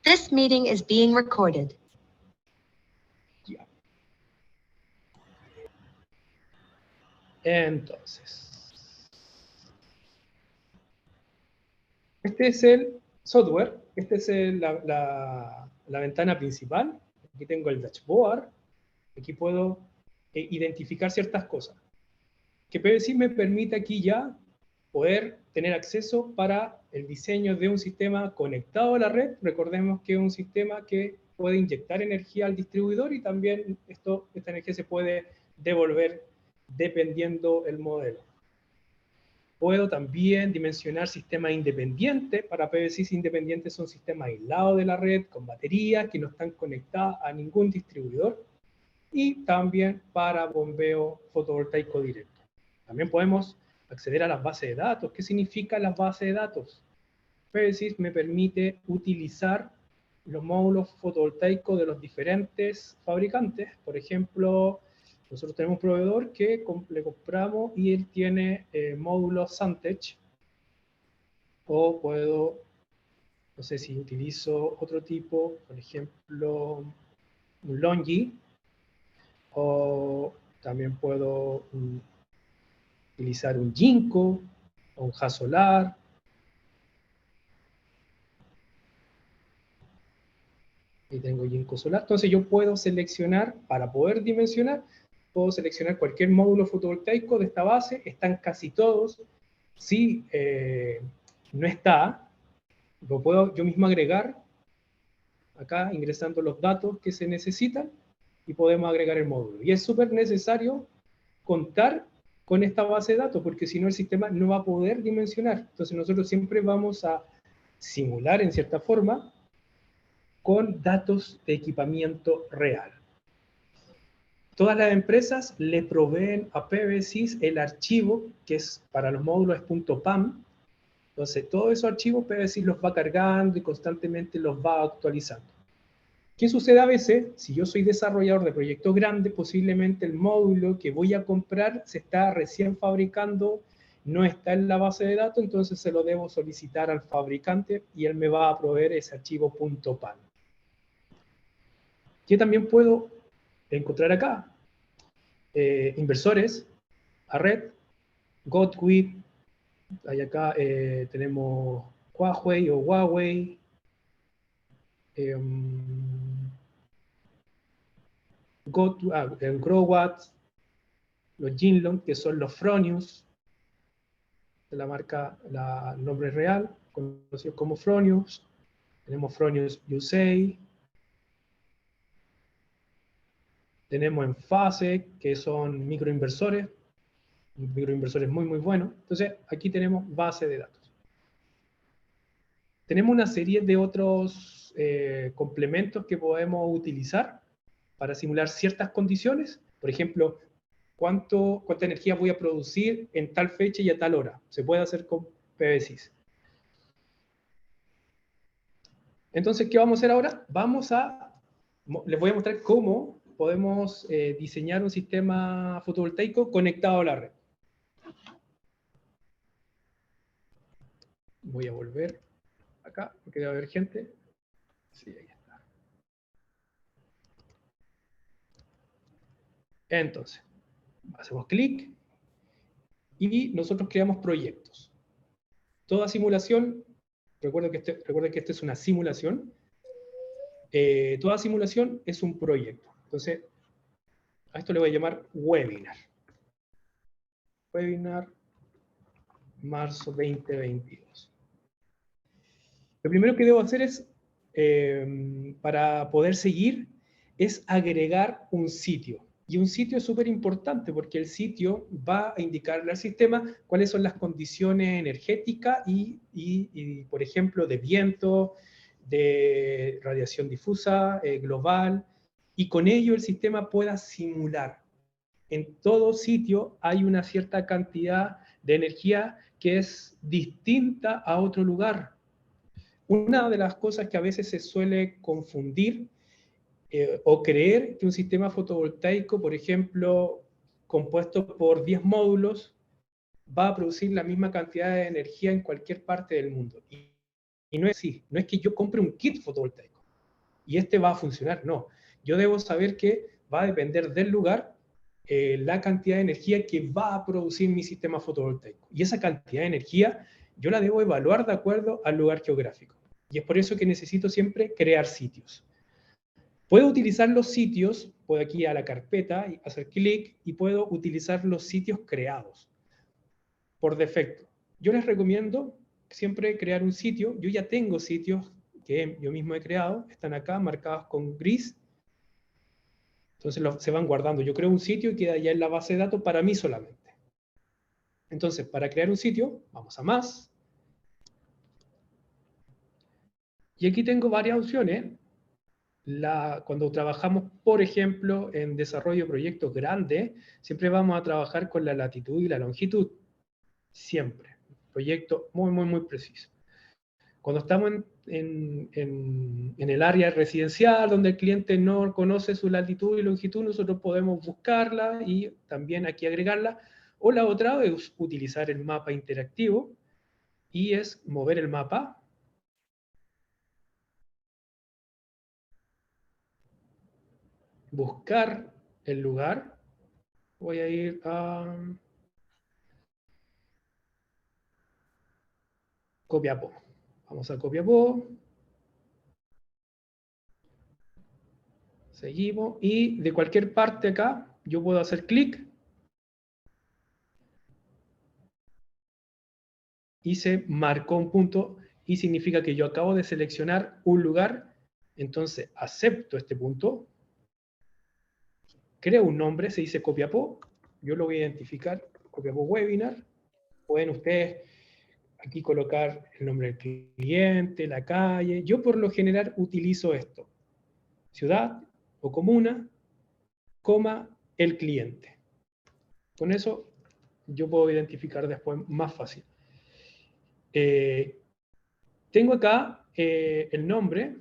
This meeting is being recorded. Ya. Entonces, este es el software, esta es la ventana principal. Aquí tengo el dashboard, aquí puedo identificar ciertas cosas. Que PVSys me permite aquí ya poder tener acceso para el diseño de un sistema conectado a la red. Recordemos que es un sistema que puede inyectar energía al distribuidor y también esta energía se puede devolver dependiendo el modelo. Puedo también dimensionar sistemas independientes. Para PVSys independientes son sistemas aislados de la red, con baterías que no están conectadas a ningún distribuidor. Y también para bombeo fotovoltaico directo. También podemos acceder a las bases de datos. ¿Qué significa las bases de datos? PVSys me permite utilizar los módulos fotovoltaicos de los diferentes fabricantes. Por ejemplo, nosotros tenemos un proveedor que le compramos y él tiene módulos Santech. O puedo, no sé si utilizo otro tipo, por ejemplo, un Longi. O también puedo utilizar un Jinko o un Hasolar. Ahí tengo Jinko Solar. Entonces yo puedo seleccionar, para poder dimensionar, puedo seleccionar cualquier módulo fotovoltaico de esta base. Están casi todos. Si no está, lo puedo yo mismo agregar acá, ingresando los datos que se necesitan, y podemos agregar el módulo. Y es súper necesario contar con esta base de datos, porque si no el sistema no va a poder dimensionar. Entonces nosotros siempre vamos a simular en cierta forma con datos de equipamiento real. Todas las empresas le proveen a PVSys el archivo, que es para los módulos es .pam. Entonces todos esos archivos PVSys los va cargando y constantemente los va actualizando. ¿Qué sucede a veces? Si yo soy desarrollador de proyectos grandes, posiblemente el módulo que voy a comprar se está recién fabricando, no está en la base de datos, entonces se lo debo solicitar al fabricante y él me va a proveer ese archivo .pam. ¿Qué también puedo encontrar acá? Inversores, a red, Godwit, hay acá tenemos Huawei o Huawei, el Growatt, los Jinlong, que son los Fronius, de la marca, el nombre real, conocido como Fronius. Tenemos Fronius USA. Tenemos Enfase, que son microinversores muy, muy buenos. Entonces, aquí tenemos base de datos. Tenemos una serie de otros complementos que podemos utilizar para simular ciertas condiciones. Por ejemplo, cuánta energía voy a producir en tal fecha y a tal hora. Se puede hacer con PVSys. Entonces, ¿qué vamos a hacer ahora? Les voy a mostrar cómo podemos diseñar un sistema fotovoltaico conectado a la red. Voy a volver acá, porque debe haber gente. Sí, ahí está. Entonces, hacemos clic y nosotros creamos proyectos. Toda simulación, recuerden que esto es una simulación, toda simulación es un proyecto. Entonces, a esto le voy a llamar webinar. Webinar marzo 2022. Lo primero que debo hacer es, para poder seguir, es agregar un sitio. Y un sitio es súper importante porque el sitio va a indicarle al sistema cuáles son las condiciones energéticas y por ejemplo, de viento, de radiación difusa, global, y con ello el sistema pueda simular. En todo sitio hay una cierta cantidad de energía que es distinta a otro lugar. Una de las cosas que a veces se suele confundir o creer que un sistema fotovoltaico, por ejemplo, compuesto por 10 módulos, va a producir la misma cantidad de energía en cualquier parte del mundo. Y no es así. No es que yo compre un kit fotovoltaico. y este va a funcionar. No, yo debo saber que va a depender del lugar la cantidad de energía que va a producir mi sistema fotovoltaico. Y esa cantidad de energía yo la debo evaluar de acuerdo al lugar geográfico. Y es por eso que necesito siempre crear sitios. Puedo utilizar los sitios, puedo aquí a la carpeta y hacer clic y puedo utilizar los sitios creados por defecto. Yo les recomiendo siempre crear un sitio. Yo ya tengo sitios que yo mismo he creado, están acá marcados con gris. Entonces se van guardando. Yo creo un sitio y queda ya en la base de datos para mí solamente. Entonces, para crear un sitio, vamos a más. Y aquí tengo varias opciones. Cuando trabajamos, por ejemplo, en desarrollo de proyectos grandes, siempre vamos a trabajar con la latitud y la longitud. Siempre. Proyecto muy, muy, muy preciso. Cuando estamos en el área residencial, donde el cliente no conoce su latitud y longitud, nosotros podemos buscarla y también aquí agregarla. O la otra es utilizar el mapa interactivo y es mover el mapa. Buscar el lugar. Voy a ir a Copiapó. Vamos a Copiapó. Seguimos. Y de cualquier parte acá, yo puedo hacer clic. Y se marcó un punto y significa que yo acabo de seleccionar un lugar. Entonces acepto este punto. Creo un nombre, se dice Copiapó. Yo lo voy a identificar, Copiapó Webinar. Pueden ustedes aquí colocar el nombre del cliente, la calle. Yo por lo general utilizo esto. Ciudad o comuna, coma, el cliente. Con eso yo puedo identificar después más fácil. Tengo acá el nombre.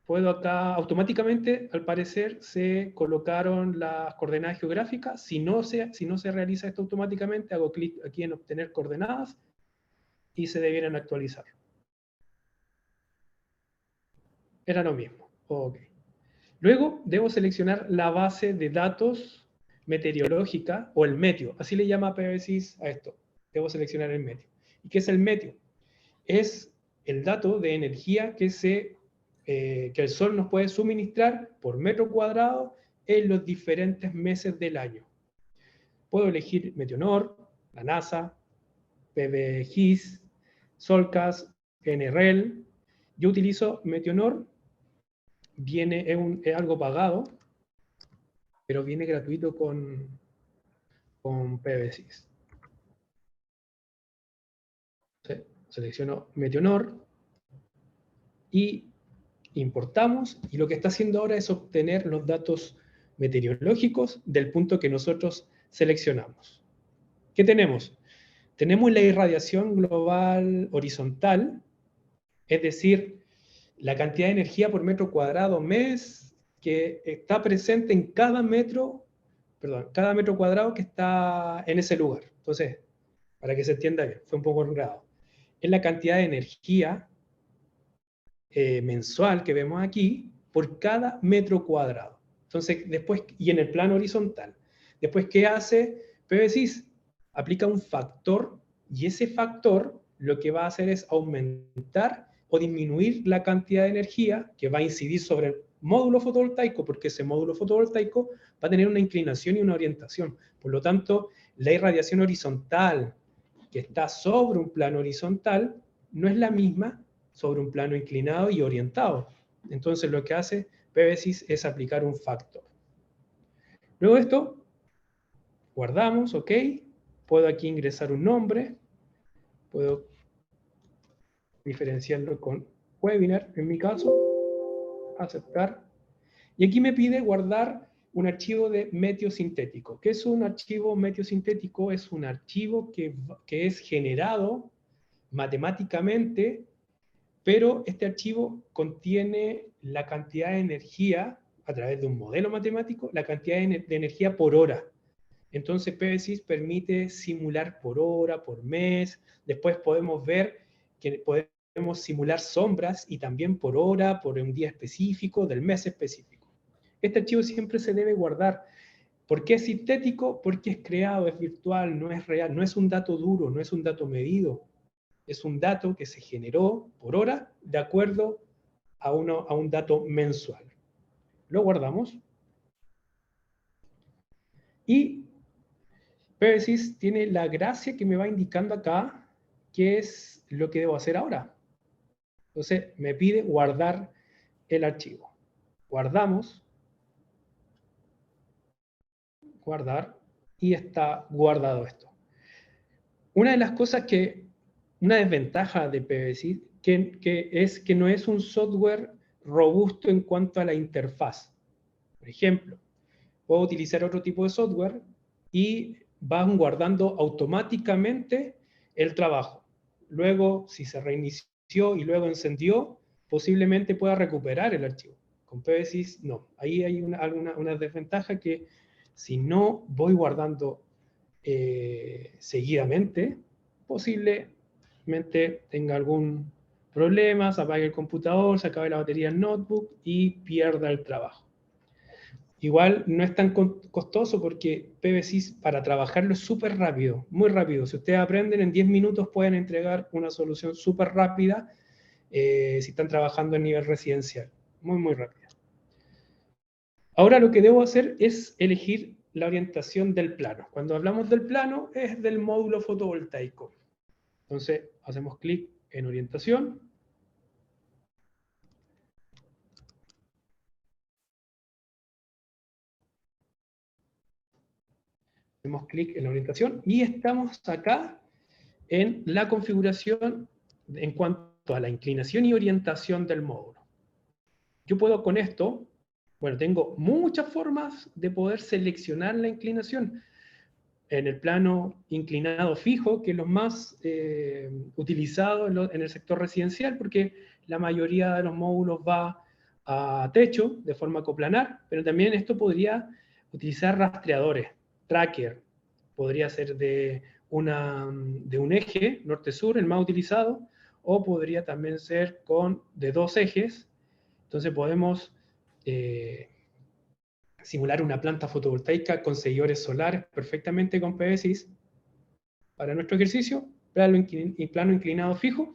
Puedo acá, automáticamente, al parecer, se colocaron las coordenadas geográficas. Si no se realiza esto automáticamente, hago clic aquí en obtener coordenadas y se debieran actualizar. Era lo mismo. Ok. Luego debo seleccionar la base de datos meteorológica o el meteo. Así le llama PBSIS a esto. Debo seleccionar el meteo. ¿Y qué es el meteo? Es el dato de energía que el Sol nos puede suministrar por metro cuadrado en los diferentes meses del año. Puedo elegir Meteonor, la NASA, PBGIS, Solcas, NREL. Yo utilizo Meteonor, es algo pagado, pero viene gratuito con PBGIS. Selecciono Meteonor y importamos, y lo que está haciendo ahora es obtener los datos meteorológicos del punto que nosotros seleccionamos. ¿Qué tenemos? Tenemos la irradiación global horizontal, es decir, la cantidad de energía por metro cuadrado mes que está presente en cada metro cuadrado que está en ese lugar. Entonces, para que se entienda bien, fue un poco enredado. Es la cantidad de energía mensual que vemos aquí por cada metro cuadrado. Entonces, después, y en el plano horizontal. Después, ¿qué hace PBSIS? Aplica un factor y ese factor lo que va a hacer es aumentar o disminuir la cantidad de energía que va a incidir sobre el módulo fotovoltaico, porque ese módulo fotovoltaico va a tener una inclinación y una orientación. Por lo tanto, la irradiación horizontal que está sobre un plano horizontal no es la misma sobre un plano inclinado y orientado. Entonces lo que hace PBSIS es aplicar un factor. Luego de esto, guardamos, ok. Puedo aquí ingresar un nombre. Puedo diferenciarlo con webinar, en mi caso. Aceptar. Y aquí me pide guardar un archivo de meteosintético. ¿Qué es un archivo meteosintético? Es un archivo que es generado matemáticamente, pero este archivo contiene la cantidad de energía, a través de un modelo matemático, la cantidad de energía por hora. Entonces PBSIS permite simular por hora, por mes. Después podemos ver que podemos podemos simular sombras y también por hora, por un día específico, del mes específico. Este archivo siempre se debe guardar. ¿Por qué es sintético? Porque es creado, es virtual, no es real, no es un dato duro, no es un dato medido. Es un dato que se generó por hora de acuerdo a un dato mensual. Lo guardamos. Y PVSys tiene la gracia que me va indicando acá qué es lo que debo hacer ahora. Entonces me pide guardar el archivo. Guardamos. Guardar. Y está guardado esto. Una de las cosas una desventaja de PVSys, es que no es un software robusto en cuanto a la interfaz. Por ejemplo, puedo utilizar otro tipo de software y van guardando automáticamente el trabajo. Luego, si se reinició y luego encendió, posiblemente pueda recuperar el archivo. Con PVSys no. Ahí hay una desventaja que si no voy guardando seguidamente, posiblemente tenga algún problema, se apague el computador, se acabe la batería del notebook y pierda el trabajo. Igual no es tan costoso porque PVSys para trabajarlo es súper rápido, muy rápido. Si ustedes aprenden, en 10 minutos pueden entregar una solución súper rápida si están trabajando en nivel residencial. Muy, muy rápida. Ahora lo que debo hacer es elegir la orientación del plano. Cuando hablamos del plano es del módulo fotovoltaico. Entonces hacemos clic en orientación. Hacemos clic en la orientación y estamos acá en la configuración en cuanto a la inclinación y orientación del módulo. Yo puedo con esto, bueno, tengo muchas formas de poder seleccionar la inclinación. En el plano inclinado fijo, que es lo más utilizado en el sector residencial, porque la mayoría de los módulos va a techo de forma coplanar, pero también esto podría utilizar rastreadores, tracker, podría ser de un eje norte-sur, el más utilizado, o podría también ser de 2 ejes. Entonces podemos simular una planta fotovoltaica con seguidores solares perfectamente con PVSys para nuestro ejercicio, plano inclinado fijo.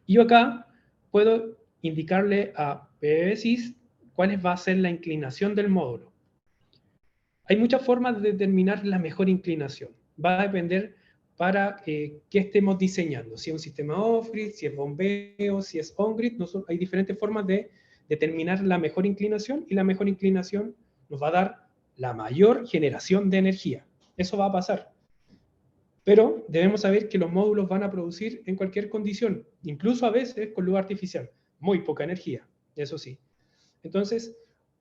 Y yo acá puedo indicarle a PVSys cuál va a ser la inclinación del módulo. Hay muchas formas de determinar la mejor inclinación. Va a depender para qué estemos diseñando. Si es un sistema off-grid, si es bombeo, si es on-grid. Hay diferentes formas de determinar la mejor inclinación y la mejor inclinación nos va a dar la mayor generación de energía. Eso va a pasar. Pero debemos saber que los módulos van a producir en cualquier condición, incluso a veces con luz artificial. Muy poca energía, eso sí. Entonces,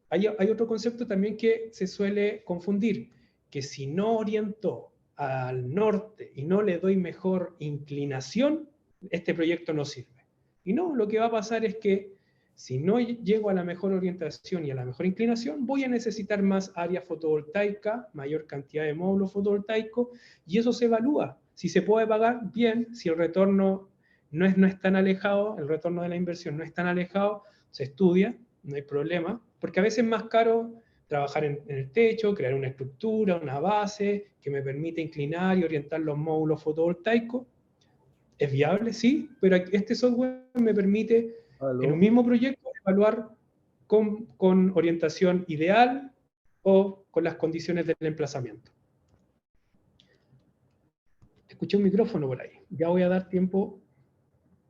hay otro concepto también que se suele confundir, que si no oriento al norte y no le doy mejor inclinación, este proyecto no sirve. Y no, lo que va a pasar es que si no llego a la mejor orientación y a la mejor inclinación, voy a necesitar más área fotovoltaica, mayor cantidad de módulos fotovoltaicos, y eso se evalúa. Si se puede pagar, bien. Si el retorno no es tan alejado, el retorno de la inversión no es tan alejado, se estudia, no hay problema, porque a veces es más caro trabajar en el techo, crear una estructura, una base que me permite inclinar y orientar los módulos fotovoltaicos. Es viable, sí, pero este software me permite en un ¿Aló? mismo proyecto evaluar con orientación ideal o con las condiciones del emplazamiento. Escuché un micrófono por ahí. Ya voy a dar tiempo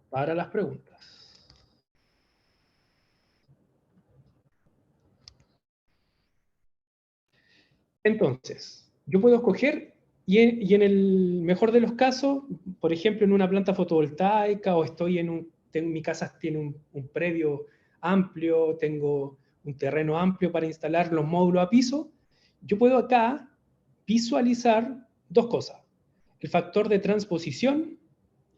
para las preguntas. Entonces, yo puedo escoger y en el mejor de los casos, por ejemplo, en una planta fotovoltaica o estoy mi casa tiene un predio amplio, tengo un terreno amplio para instalar los módulos a piso, yo puedo acá visualizar dos cosas. El factor de transposición,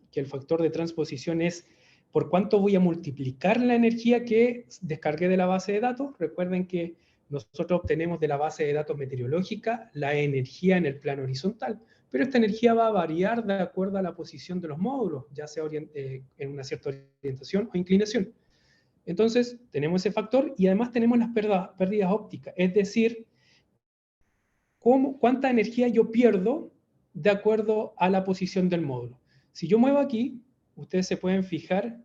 que el factor de transposición es por cuánto voy a multiplicar la energía que descargué de la base de datos. Recuerden que nosotros obtenemos de la base de datos meteorológica la energía en el plano horizontal, pero esta energía va a variar de acuerdo a la posición de los módulos, ya sea en una cierta orientación o inclinación. Entonces, tenemos ese factor y además tenemos las pérdidas ópticas, es decir, cuánta energía yo pierdo de acuerdo a la posición del módulo. Si yo muevo aquí, ustedes se pueden fijar,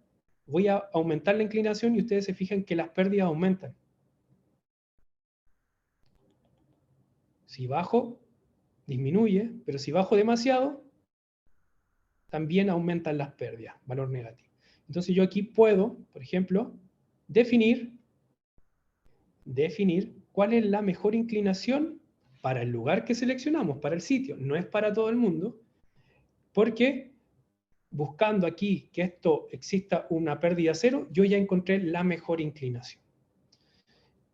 voy a aumentar la inclinación y ustedes se fijan que las pérdidas aumentan. Si bajo, disminuye, pero si bajo demasiado, también aumentan las pérdidas, valor negativo. Entonces yo aquí puedo, por ejemplo, definir cuál es la mejor inclinación para el lugar que seleccionamos, para el sitio. No es para todo el mundo, porque buscando aquí que esto exista una pérdida cero, yo ya encontré la mejor inclinación.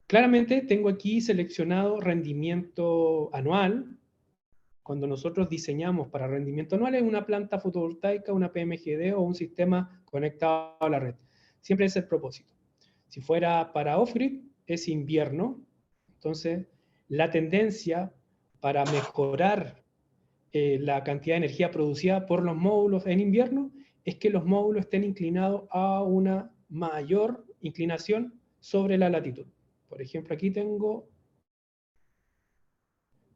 Claramente tengo aquí seleccionado rendimiento anual. Cuando nosotros diseñamos para rendimiento anual es una planta fotovoltaica, una PMGD o un sistema conectado a la red. Siempre es el propósito. Si fuera para off-grid, es invierno. Entonces, la tendencia para mejorar la cantidad de energía producida por los módulos en invierno es que los módulos estén inclinados a una mayor inclinación sobre la latitud. Por ejemplo, aquí tengo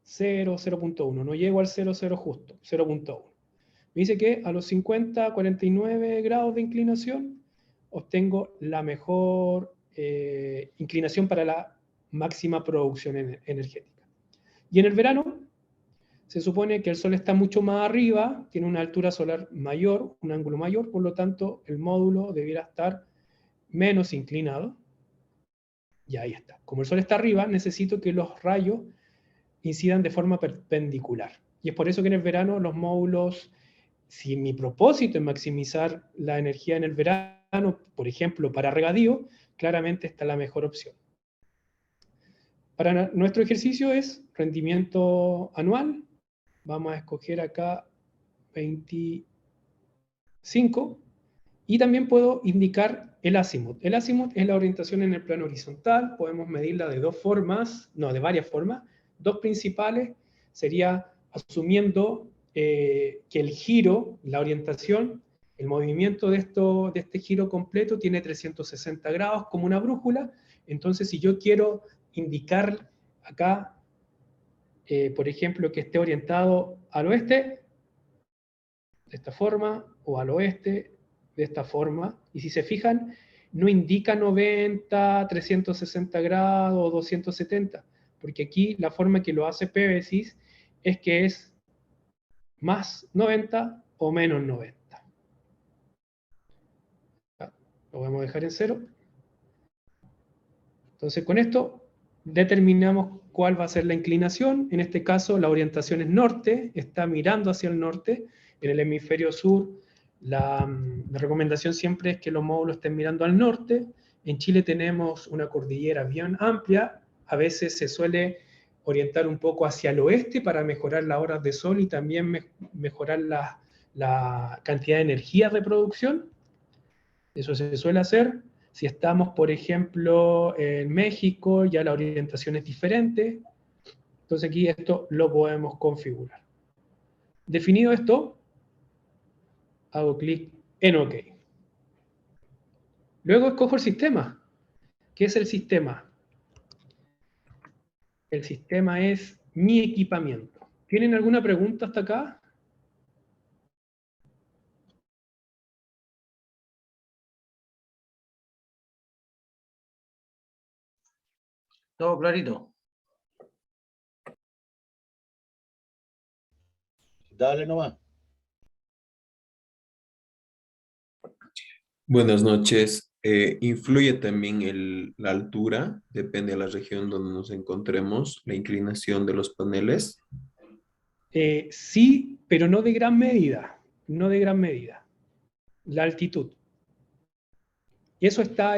0, 0.1, no llego al 0,0 justo, 0.1. Me dice que a los 50, 49 grados de inclinación obtengo la mejor inclinación para la máxima producción energética. Y en el verano se supone que el Sol está mucho más arriba, tiene una altura solar mayor, un ángulo mayor, por lo tanto el módulo debiera estar menos inclinado. Y ahí está. Como el Sol está arriba, necesito que los rayos incidan de forma perpendicular. Y es por eso que en el verano los módulos, si mi propósito es maximizar la energía en el verano, por ejemplo, para regadío, claramente está la mejor opción. Para nuestro ejercicio es rendimiento anual. Vamos a escoger acá 25. Y también puedo indicar el azimut. El azimut es la orientación en el plano horizontal. Podemos medirla de dos formas, no, de varias formas. Dos principales sería asumiendo que el giro, la orientación, el movimiento de este giro completo tiene 360 grados como una brújula. Entonces, si yo quiero indicar acá, por ejemplo, que esté orientado al oeste, de esta forma, o al oeste, de esta forma, y si se fijan, no indica 90, 360 grados o 270, porque aquí la forma que lo hace PVSys es que es más 90 o menos 90. Lo vamos a dejar en 0. Entonces con esto determinamos cuál va a ser la inclinación. En este caso la orientación es norte, está mirando hacia el norte. En el hemisferio sur la recomendación siempre es que los módulos estén mirando al norte. En Chile tenemos una cordillera bien amplia, a veces se suele orientar un poco hacia el oeste para mejorar las horas de sol y también mejorar la cantidad de energía de producción. Eso se suele hacer. Si estamos, por ejemplo, en México, ya la orientación es diferente. Entonces aquí esto lo podemos configurar. Definido esto, hago clic en OK. Luego escojo el sistema. ¿Qué es el sistema? El sistema es mi equipamiento. ¿Tienen alguna pregunta hasta acá? Todo clarito. Dale nomás. Buenas noches. ¿Influye también la altura? Depende de la región donde nos encontremos, la inclinación de los paneles. Sí, pero no de gran medida. No de gran medida. La altitud. Y eso está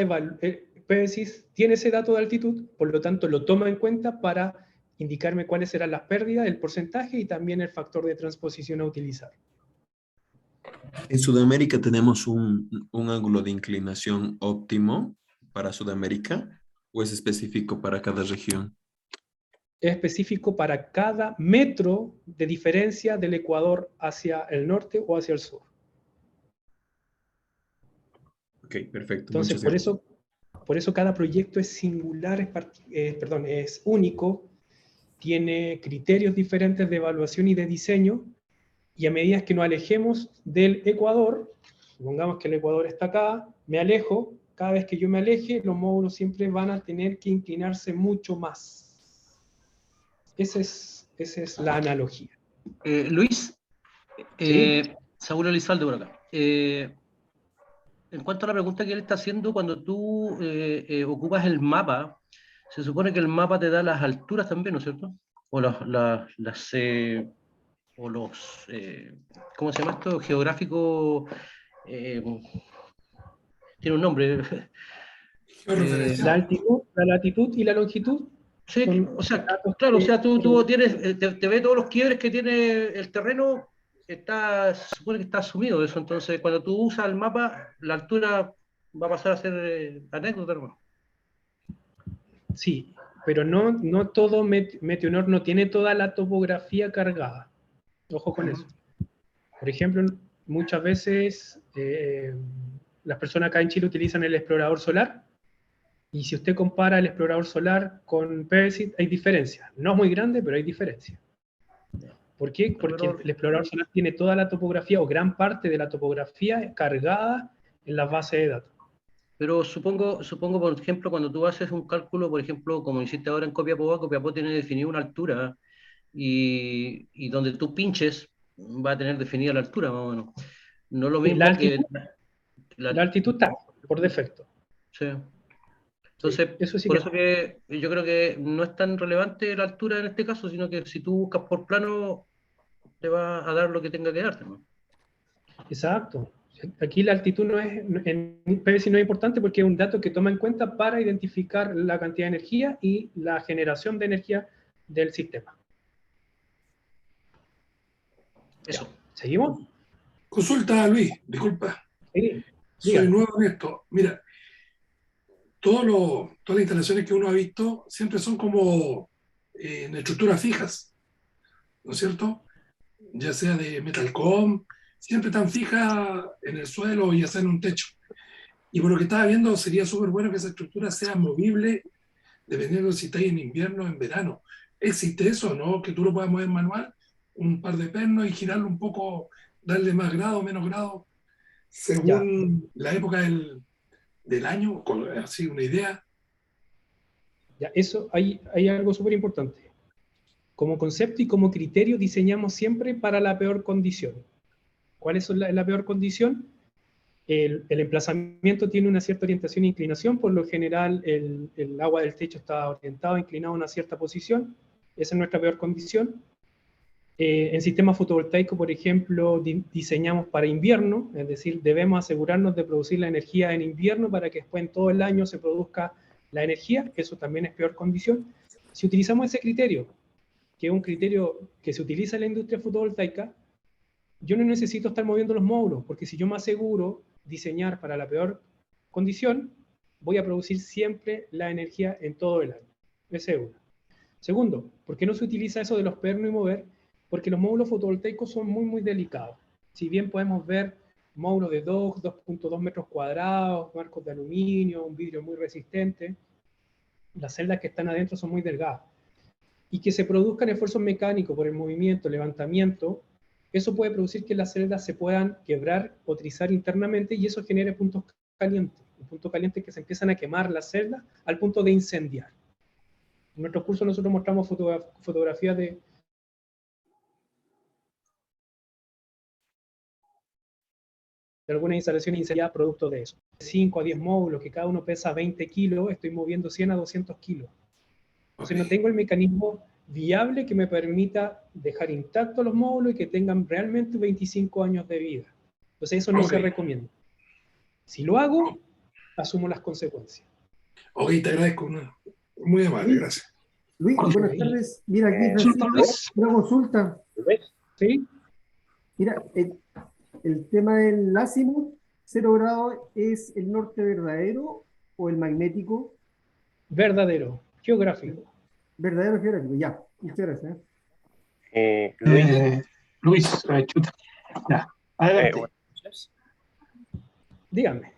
PVSys tiene ese dato de altitud, por lo tanto lo toma en cuenta para indicarme cuáles serán las pérdidas, el porcentaje y también el factor de transposición a utilizar. En Sudamérica tenemos un ángulo de inclinación óptimo para Sudamérica, ¿o es específico para cada región? es específico para cada metro de diferencia del ecuador hacia el norte o hacia el sur. Ok, perfecto. Entonces, Muchas gracias. por eso cada proyecto es singular, es único, tiene criterios diferentes de evaluación y de diseño, y a medida que nos alejemos del ecuador, supongamos que el ecuador está acá, me alejo, cada vez que yo me aleje, los módulos siempre van a tener que inclinarse mucho más. Esa es la analogía. Luis, ¿Sí? Saúl Elizalde por acá. En cuanto a la pregunta que él está haciendo, cuando tú ocupas el mapa, se supone que el mapa te da las alturas también, ¿no es cierto? O o los, ¿cómo se llama esto? Geográfico, eh, tiene un nombre. La altitud, la latitud y la longitud Sí, son o sea, datos claro, o que, sea, tú tienes, te ve todos los quiebres que tiene el terreno, se supone que está asumido eso, entonces cuando tú usas el mapa, la altura va a pasar a ser anécdota, hermano. sí, pero no todo Meteonor no tiene toda la topografía cargada. Ojo con eso. Por ejemplo, muchas veces las personas acá en Chile utilizan el explorador solar, y si usted compara el explorador solar con PVSIT, hay diferencias. No es muy grande, pero hay diferencias. ¿Por qué? Porque Pero, el explorador solar tiene toda la topografía o gran parte de la topografía cargada en las bases de datos. pero supongo, por ejemplo, cuando tú haces un cálculo, por ejemplo, como hiciste ahora en Copiapó tiene definida una altura y donde tú pinches va a tener definida la altura, más o menos. No es lo Sí, la mismo que altitud, la altitud está por defecto. sí. Sí, Entonces, eso sí por que eso está. que yo creo que no es tan relevante la altura en este caso, sino que si tú buscas por plano, te va a dar lo que tenga que darte, ¿no? Exacto. Aquí la altitud en PVC no es importante porque es un dato que toma en cuenta para identificar la cantidad de energía y la generación de energía del sistema. Ya. Eso. ¿Seguimos? Consulta, Luis, disculpa, Sí. soy Dígame. nuevo en esto. Mira, todas las instalaciones que uno ha visto siempre son como en estructuras fijas, ¿no es cierto? Ya sea de metalcom, siempre tan fijas en el suelo, ya sea en un techo. Y por lo que estaba viendo, sería súper bueno que esa estructura sea movible dependiendo de si está en invierno o en verano. ¿Existe eso, no? Que tú lo puedas mover manual, un par de pernos y girarlo un poco, darle más grado, menos grado, Ya. según la época del año, así una idea. Ya. Eso hay algo súper importante. Como concepto y como criterio diseñamos siempre para la peor condición. ¿Cuál es la peor condición? El emplazamiento tiene una cierta orientación e inclinación, por lo general el agua del techo está orientado, inclinado a una cierta posición, esa es nuestra peor condición. En sistema fotovoltaico, por ejemplo, diseñamos para invierno, es decir, debemos asegurarnos de producir la energía en invierno para que después en todo el año se produzca la energía, eso también es peor condición. Si utilizamos ese criterio, que es un criterio que se utiliza en la industria fotovoltaica, yo no necesito estar moviendo los módulos, porque si yo me aseguro diseñar para la peor condición, voy a producir siempre la energía en todo el año. Ese es uno. Segundo, ¿por qué no se utiliza eso de los pernos y mover? Porque los módulos fotovoltaicos son muy delicados. Si bien podemos ver módulos de 2.2 metros cuadrados, marcos de aluminio, un vidrio muy resistente, las celdas que están adentro son muy delgadas. Y que se produzcan esfuerzos mecánicos por el movimiento, levantamiento, eso puede producir que las celdas se puedan quebrar o trizar internamente y eso genere puntos calientes. Puntos calientes que se empiezan a quemar las celdas al punto de incendiar. En nuestro curso nosotros mostramos fotografías de algunas instalaciones incendiadas producto de eso. 5 a 10 módulos, que cada uno pesa 20 kilos, estoy moviendo 100 a 200 kilos. Entonces no Ok. tengo el mecanismo viable que me permita dejar intactos los módulos y que tengan realmente 25 años de vida. Entonces eso no Ok. se recomienda. Si lo hago, asumo las consecuencias. Ok, te agradezco. Muy amable, Luis, gracias. Luis, buenas tardes. Mira aquí, Consulta, Francisco, Luis. una consulta. ¿Sí? Mira, el tema del azimut, 0 grados, ¿es el norte verdadero o el magnético? Verdadero, geográfico. verdadero geográfico. Ya, muchas gracias. Luis, Luis, chuta. Ya, adelante. buenas noches. Díganme.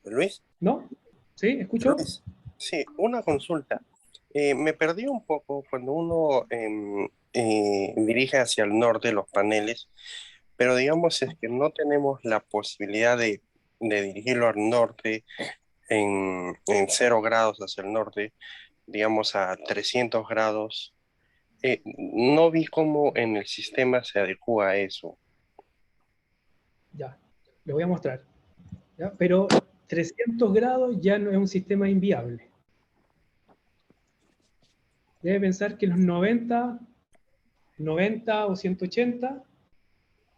Luis, ¿No? ¿Sí? ¿Escucho? Luis, sí, una consulta. Me perdí un poco cuando uno dirige hacia el norte los paneles, pero digamos es que no tenemos la posibilidad de dirigirlo al norte en 0 grados hacia el norte, digamos a 300 grados. No vi cómo en el sistema se adecua a eso. Ya, le voy a mostrar. ¿Ya? Pero 300 grados ya no es un sistema inviable. Debe pensar que los 90 o 180,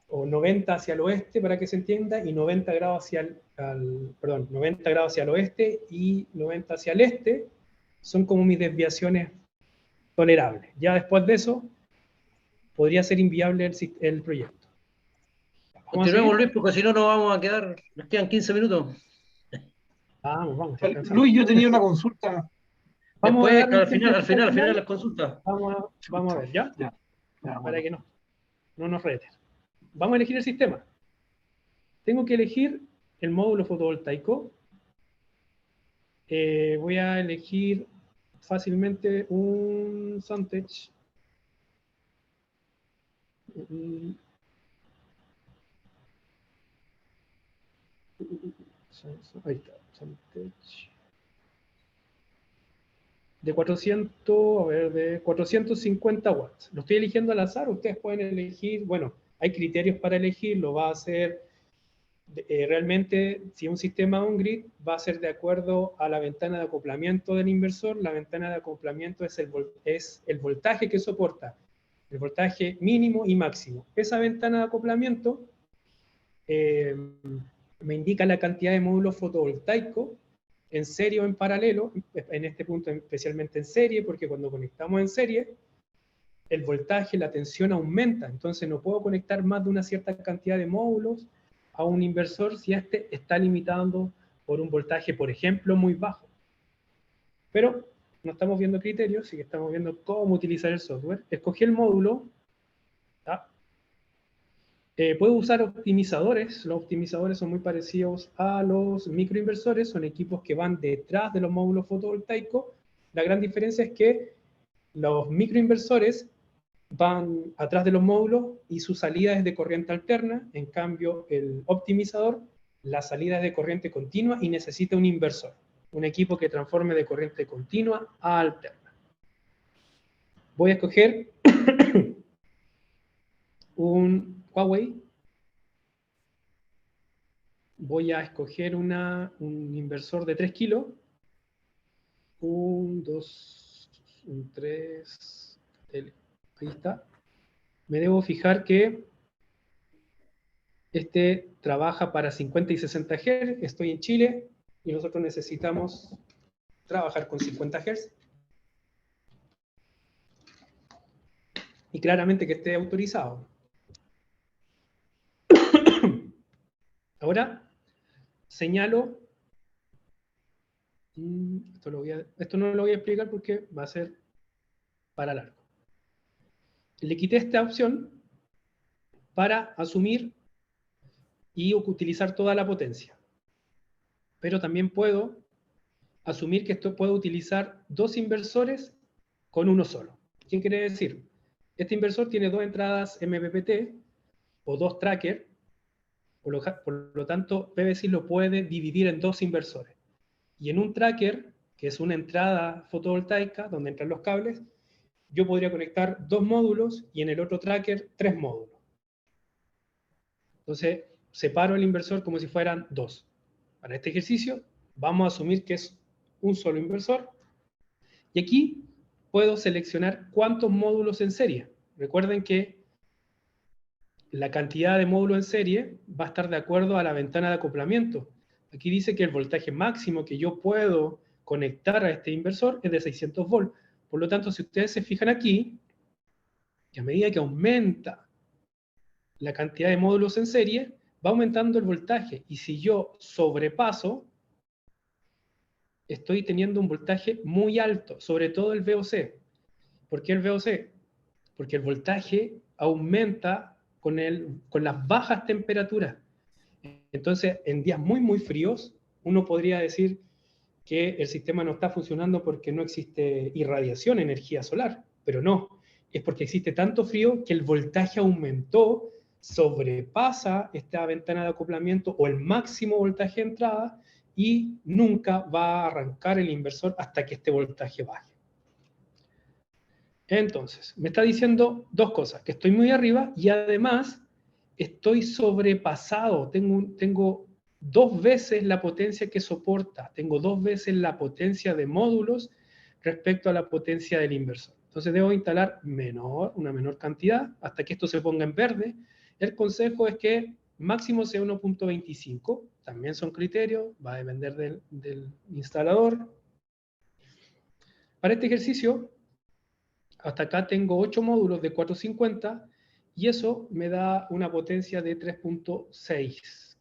o 90 hacia el oeste, para que se entienda, y 90 grados hacia perdón, 90 grados hacia el oeste y 90 hacia el este, son como mis desviaciones tolerables. Ya después de eso, podría ser inviable el proyecto. ¿Vamos a Continuemos, seguir? Luis, porque si no nos vamos a quedar, nos quedan 15 minutos. Vamos, estoy cansado. Luis, yo tenía una consulta. Vamos a Después, darle un al final, tiempecito al final las consultas. Vamos a ver, ¿ya? Ya, Para bueno. que no nos reten. Vamos a elegir el sistema. Tengo que elegir el módulo fotovoltaico. Voy a elegir fácilmente un Suntech. Ahí está, Suntech. De 450 watts. Lo estoy eligiendo al azar, ustedes pueden elegir, bueno, hay criterios para elegir, lo va a hacer realmente, si un sistema on-grid, va a ser de acuerdo a la ventana de acoplamiento del inversor. La ventana de acoplamiento es el voltaje que soporta, el voltaje mínimo y máximo. Esa ventana de acoplamiento me indica la cantidad de módulos fotovoltaicos en serie o en paralelo, en este punto especialmente en serie, porque cuando conectamos en serie, el voltaje, la tensión aumenta, entonces no puedo conectar más de una cierta cantidad de módulos a un inversor si este está limitado por un voltaje, por ejemplo, muy bajo. Pero no estamos viendo criterios, sí que estamos viendo cómo utilizar el software. Escogí el módulo. Puedo usar optimizadores. Los optimizadores son muy parecidos a los microinversores, son equipos que van detrás de los módulos fotovoltaicos. La gran diferencia es que los microinversores van atrás de los módulos y su salida es de corriente alterna. En cambio, el optimizador, la salida es de corriente continua y necesita un inversor, un equipo que transforme de corriente continua a alterna. Voy a escoger un Huawei. Voy a escoger un inversor de 3 kilos. 1, 2, 3. Ahí está. Me debo fijar que este trabaja para 50 y 60 Hz. Estoy en Chile y nosotros necesitamos trabajar con 50 Hz. Y claramente que esté autorizado. Ahora señalo. Esto no lo voy a explicar porque va a ser para largo. Le quité esta opción para asumir y utilizar toda la potencia. Pero también puedo asumir que esto puedo utilizar 2 inversores con uno solo. ¿Qué quiere decir? Este inversor tiene 2 entradas MPPT o 2 trackers, por lo tanto PVSys lo puede dividir en 2 inversores. Y en un tracker, que es una entrada fotovoltaica donde entran los cables, yo podría conectar 2 módulos y en el otro tracker 3 módulos. Entonces, separo el inversor como si fueran 2. Para este ejercicio, vamos a asumir que es un solo inversor. Y aquí puedo seleccionar cuántos módulos en serie. Recuerden que la cantidad de módulos en serie va a estar de acuerdo a la ventana de acoplamiento. Aquí dice que el voltaje máximo que yo puedo conectar a este inversor es de 600 volts. Por lo tanto, si ustedes se fijan aquí, que a medida que aumenta la cantidad de módulos en serie, va aumentando el voltaje. Y si yo sobrepaso estoy teniendo un voltaje muy alto, sobre todo el VOC. ¿Por qué el VOC? Porque el voltaje aumenta con las bajas temperaturas. Entonces, en días muy, muy fríos, uno podría decir que el sistema no está funcionando porque no existe irradiación, energía solar, pero no, es porque existe tanto frío que el voltaje aumentó, sobrepasa esta ventana de acoplamiento o el máximo voltaje de entrada y nunca va a arrancar el inversor hasta que este voltaje baje. Entonces, me está diciendo dos cosas, que estoy muy arriba y además estoy sobrepasado, tengo 2 veces la potencia que soporta, tengo 2 veces la potencia de módulos respecto a la potencia del inversor. Entonces debo instalar una menor cantidad hasta que esto se ponga en verde. El consejo es que máximo sea 1.25, también son criterios, va a depender del instalador. Para este ejercicio, hasta acá tengo 8 módulos de 450 y eso me da una potencia de 3.6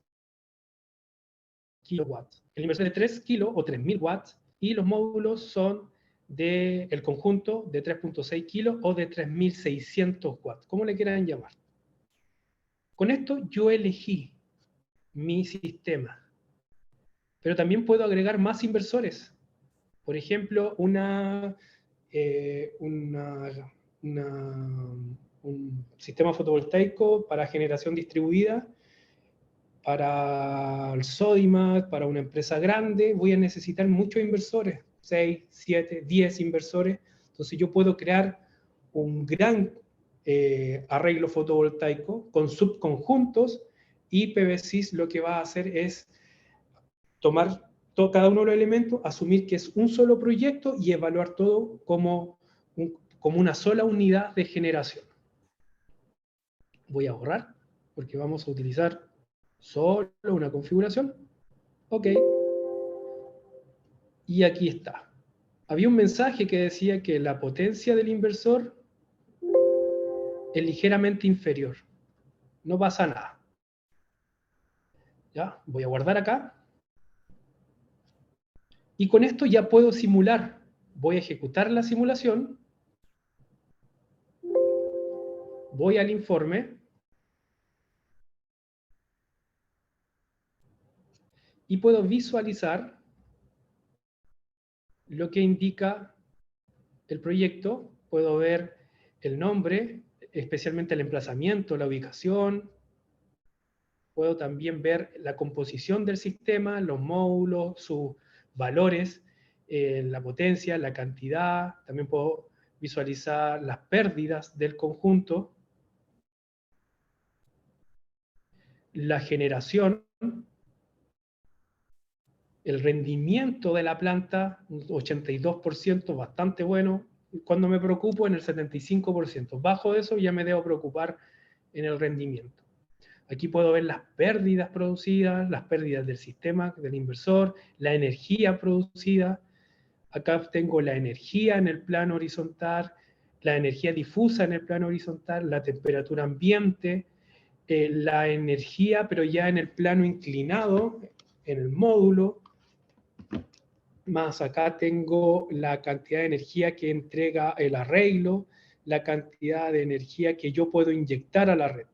kilowatts. El inversor es de 3 kilos o 3000 watts y los módulos son del conjunto de 3.6 kilos o de 3600 watts, como le quieran llamar. Con esto yo elegí mi sistema, pero también puedo agregar más inversores. Por ejemplo, un sistema fotovoltaico para generación distribuida, para el Sodimac, para una empresa grande, voy a necesitar muchos inversores, 6, 7, 10 inversores. Entonces yo puedo crear un gran arreglo fotovoltaico con subconjuntos y PVSys lo que va a hacer es tomar cada uno de los elementos, asumir que es un solo proyecto y evaluar todo como una sola unidad de generación. Voy a borrar porque vamos a utilizar solo una configuración. Ok. Y aquí está. Había un mensaje que decía que la potencia del inversor es ligeramente inferior. No pasa nada. ¿Ya? Voy a guardar acá. Y con esto ya puedo simular. Voy a ejecutar la simulación. Voy al informe. Y puedo visualizar lo que indica el proyecto. Puedo ver el nombre, especialmente el emplazamiento, la ubicación. Puedo también ver la composición del sistema, los módulos, sus valores, la potencia, la cantidad. También puedo visualizar las pérdidas del conjunto, la generación, el rendimiento de la planta, un 82%, bastante bueno. Cuando me preocupo en el 75%. Bajo eso ya me debo preocupar en el rendimiento. Aquí puedo ver las pérdidas producidas, las pérdidas del sistema, del inversor, la energía producida. Acá tengo la energía en el plano horizontal, la energía difusa en el plano horizontal, la temperatura ambiente, la energía, pero ya en el plano inclinado, en el módulo. Más acá tengo la cantidad de energía que entrega el arreglo, la cantidad de energía que yo puedo inyectar a la red.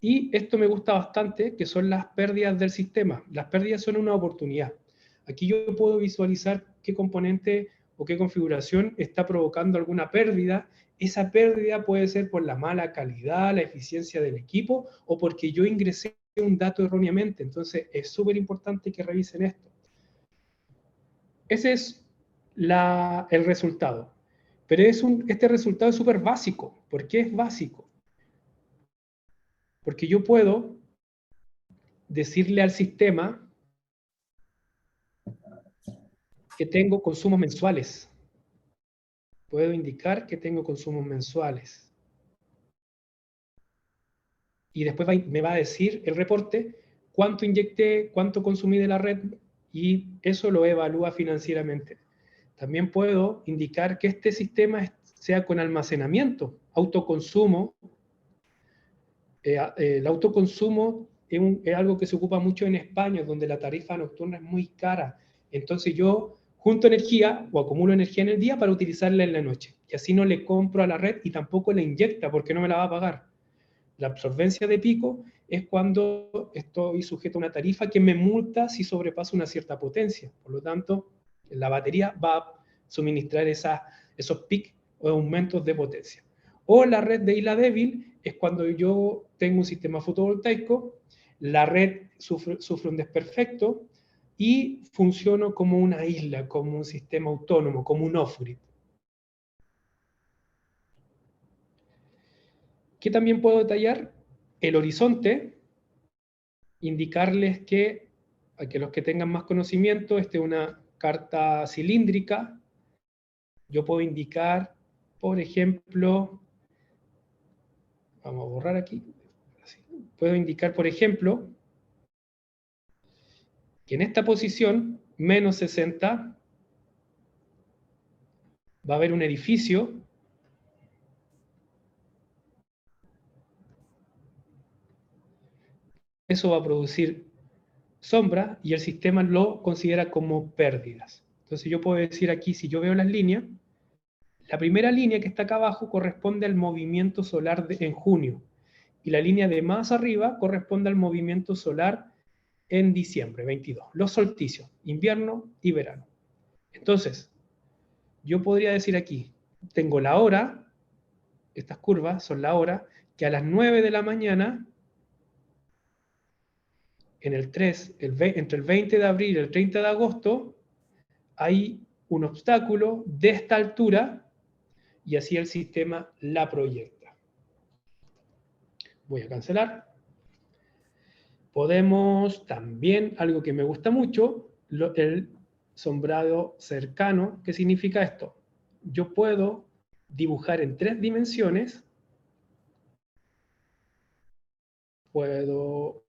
Y esto me gusta bastante, que son las pérdidas del sistema. Las pérdidas son una oportunidad. Aquí yo puedo visualizar qué componente o qué configuración está provocando alguna pérdida. Esa pérdida puede ser por la mala calidad, la eficiencia del equipo, o porque yo ingresé un dato erróneamente. Entonces es súper importante que revisen esto. Ese es el resultado. Pero este resultado es súper básico. ¿Por qué es básico? Porque yo puedo decirle al sistema que tengo consumos mensuales. Puedo indicar que tengo consumos mensuales. Y después me va a decir el reporte cuánto inyecté, cuánto consumí de la red, y eso lo evalúa financieramente. También puedo indicar que este sistema sea con almacenamiento, autoconsumo. El autoconsumo es algo que se ocupa mucho en España, donde la tarifa nocturna es muy cara. Entonces yo junto energía o acumulo energía en el día para utilizarla en la noche. Y así no le compro a la red y tampoco la inyecta porque no me la va a pagar. La absorbencia de pico es cuando estoy sujeto a una tarifa que me multa si sobrepaso una cierta potencia. Por lo tanto, la batería va a suministrar esos picos o aumentos de potencia. O la red de isla débil es cuando yo tengo un sistema fotovoltaico, la red sufre un desperfecto y funciono como una isla, como un sistema autónomo, como un off-grid. ¿Qué también puedo detallar? El horizonte, indicarles que, a que los que tengan más conocimiento, esta es una carta cilíndrica. Yo puedo indicar, por ejemplo, vamos a borrar aquí, puedo indicar, por ejemplo, que en esta posición, menos 60, va a haber un edificio eso va a producir sombra y el sistema lo considera como pérdidas. Entonces yo puedo decir aquí, si yo veo las líneas, la primera línea que está acá abajo corresponde al movimiento solar en junio y la línea de más arriba corresponde al movimiento solar en diciembre 22, los solsticios, invierno y verano. Entonces, yo podría decir aquí, tengo la hora, estas curvas son la hora, que a las 9 de la mañana, en el 3, entre el 20 de abril y el 30 de agosto, hay un obstáculo de esta altura y así el sistema la proyecta. Voy a cancelar. Podemos también, algo que me gusta mucho, el sombrado cercano. ¿Qué significa esto? Yo puedo dibujar en 3 dimensiones. Puedo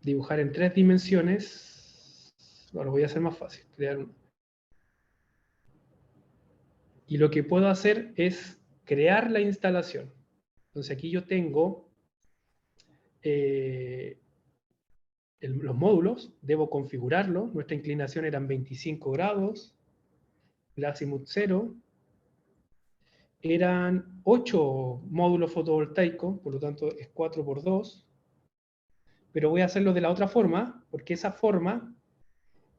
dibujar en 3 dimensiones. Ahora lo voy a hacer más fácil. Crear un... Y lo que puedo hacer es crear la instalación. Entonces aquí yo tengo los módulos, debo configurarlos. Nuestra inclinación eran 25 grados, el azimut 0. Eran 8 módulos fotovoltaicos, por lo tanto es 4 por 2. Pero voy a hacerlo de la otra forma, porque esa forma,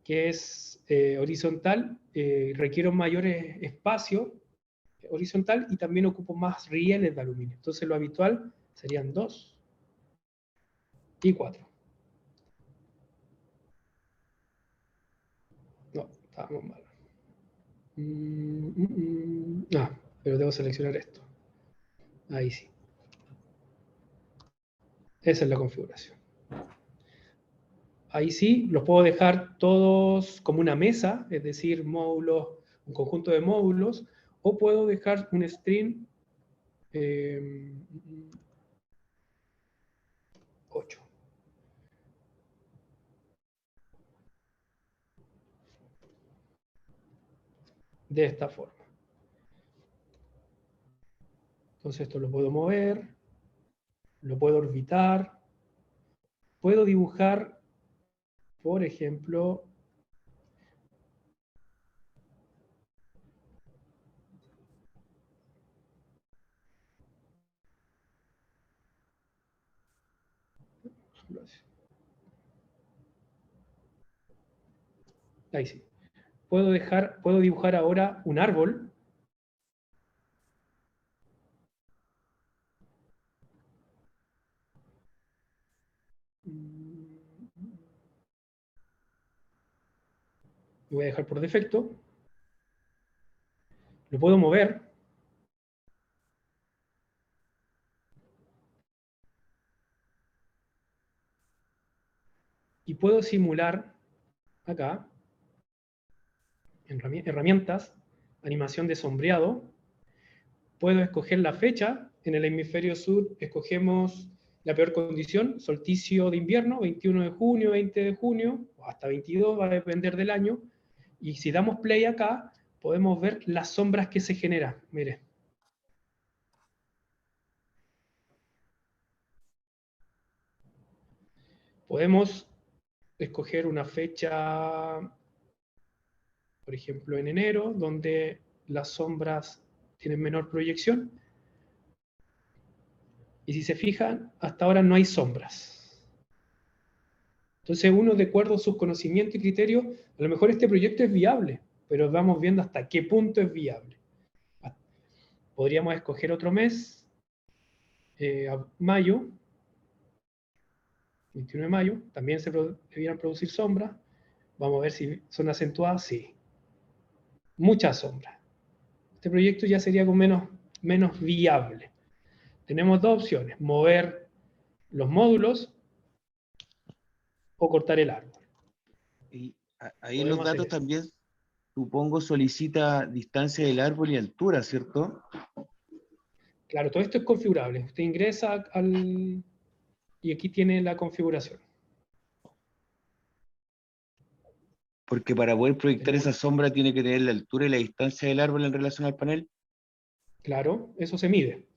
que es horizontal, requiere un mayor espacio horizontal y también ocupo más rieles de aluminio. Entonces lo habitual serían 2 y 4. No, estábamos mal. Pero debo seleccionar esto. Ahí sí. Esa es la configuración. Ahí sí, los puedo dejar todos como una mesa, es decir, módulos, un conjunto de módulos, o puedo dejar un string 8. De esta forma. Entonces esto lo puedo mover, lo puedo orbitar, puedo dibujar, por ejemplo, ahí sí. Puedo dibujar ahora un árbol. Lo voy a dejar por defecto. Lo puedo mover. Y puedo simular acá, herramientas, animación de sombreado. Puedo escoger la fecha. En el hemisferio sur escogemos la peor condición, solsticio de invierno, 21 de junio, 20 de junio, o hasta 22, va a depender del año. Y si damos play acá, podemos ver las sombras que se generan. Mire. Podemos escoger una fecha, por ejemplo, en enero, donde las sombras tienen menor proyección. Y si se fijan, hasta ahora no hay sombras. Entonces uno, de acuerdo a sus conocimientos y criterios, a lo mejor este proyecto es viable, pero vamos viendo hasta qué punto es viable. Podríamos escoger otro mes, mayo, 21 de mayo, también se debieran producir sombras. Vamos a ver si son acentuadas, sí. Muchas sombras. Este proyecto ya sería con menos viable. Tenemos dos opciones: mover los módulos o cortar el árbol. Y ahí Podemos los hacer datos eso. también, supongo, solicita distancia del árbol y altura, ¿cierto? Claro, todo esto es configurable. Usted ingresa y aquí tiene la configuración. Porque para poder proyectar Tenemos- esa sombra tiene que tener la altura y la distancia del árbol en relación al panel. Claro, eso se mide.